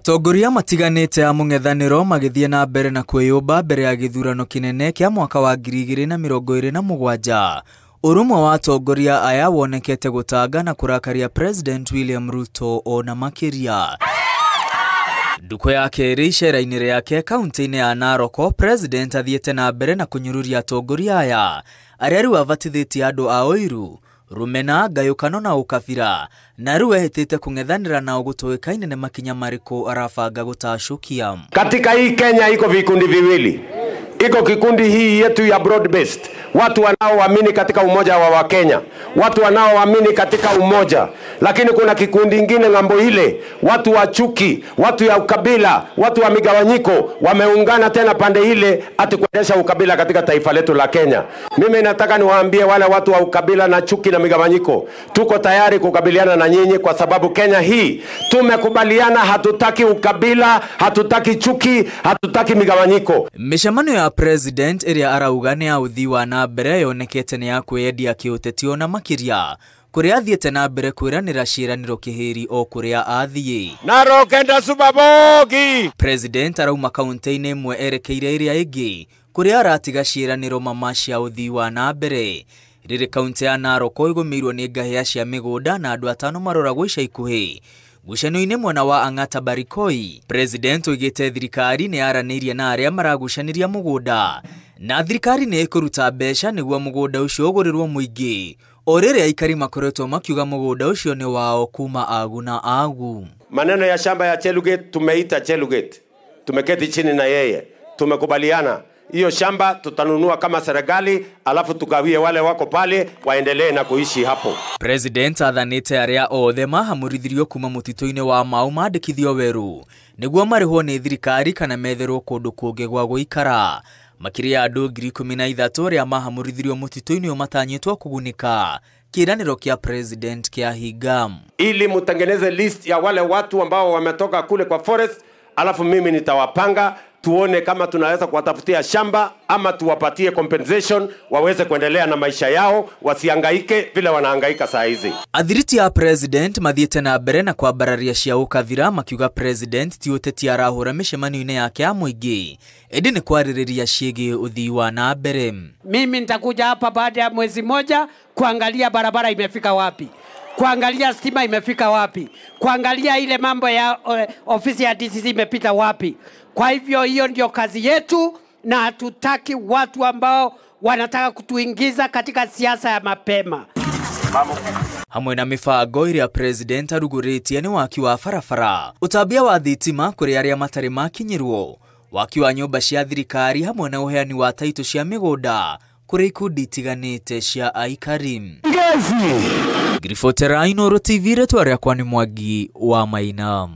Atongoria matiganite a mung'ethaniro magithie na mbere na kwiyumba mbere ya githurano kinene kia mwaka wa 2027. Urumwe wa atongoria aya wonekete gutanga na kurakaria President William Ruto ona makiria. Nduko yake icera-inĩ yake kaunti-inĩ ya Narok, President athiete na mbere na kunyururia atongoria aya aria riu avatithitie andu a oiru, rumena, ngayukano na ukabira, na riu ehitite kung'ethanira nao gutoekaine ne makinya mariku arabanga gutacukia. Katika hii Kenya iko vikundi viwili. Iko kikundi hii yetu ya broad based, watu wanaoamini katika umoja wa Wakenya, watu wanaoamini katika umoja. Lakini kuna kikundi kingine ngambo ile, watu wa chuki, watu ya ukabila, watu wa migawanyiko wameungana tena pande ile ati kuendesha ukabila katika taifa letu la Kenya. Mimi nataka niwaambie wale watu wa ukabila na chuki na migawanyiko, tuko tayari kukabiliana na nyinyi kwa sababu Kenya hii tumekubaliana, hatutaki ukabila, hatutaki chuki, hatutaki migawanyiko. Mishamano ya President iria arauga ni ya uthii wa na mbere yonekete ni ya kweyendia kiutetio na makiria kuria athiete na mbere kwiranira ciiraniro kihiri o kuria athie. Narok enda Subabogi. President arauma kaunti-inĩ imwe erekeire iria ingi kuria aratiga ciiraniro mama cia uthii wa na mbere. Riri kaunti ya Narok igumirwo ni ngahia cia migunda na andu atano maroragwo ica ikuhi gucanio-inĩ mwena wa Ang'ata Barikoi. President oigite thirikari ni aranirie na aria maragucaniria mugunda na thirikari ni ikuruta mbeca niguo mugunda ucio ugurirwo muingi, o riria aikari makoretwo makiuga mugunda ucio ni wao kuma agu na agu. Maneno ya shamba ya Chelugate tumeita Chelugate, tumeketi chini na yeye, tumekubaliana hiyo shamba tutanunua kama serikali, alafu tugawie wale wako pale waendelee na kuishi hapo. President athanite aria othe mahamurithirio kuma mutito-inĩ wa Mau mandikithio weru niguo marihwo ni thirikari kana metherwo kundu kungi gwa guikara. Makiria andu 13,000 aria mahamurithirio mutito-inĩ matanyitwo kugunika. Kiraniro kia President kia higam ili mutengeneze list ya wale watu ambao wametoka kule kwa forest, alafu mimi nitawapanga tuone kama tunaweza kuwatafutia shamba ama tuwapatie compensation waweze kuendelea na maisha yao, wasihangaike vile wanahangaika saa hizi. Athiriti ya President mathiete na mbere na kwambararia cia ukavira makiuga President ti uteti arahura mishemanio-inĩ yake ya muingi, edi ni kwaririria ciigi uthii wa na mbere. Mimi nitakuja hapa baada ya mwezi moja kuangalia barabara imefika wapi, kuangalia stima imefika wapi, kuangalia ile mambo ya ofisi ya DCC imepita wapi. Kwa hivyo hiyo ndio kazi yetu, na hatutaki watu ambao wanataka kutuingiza katika siasa ya mapema. Hamwe na mifango iria President aruguritie ni waki wa farafara, utambia wa thitima kuri aria matari makinyirwo, waki wa nyumba cia thirikari hamwe na uheani wa taito cia migunda kuri ikundi itiganite cia aikari. Grifotera Inooro TV retwa riakwa ni Mwangi wa Maina.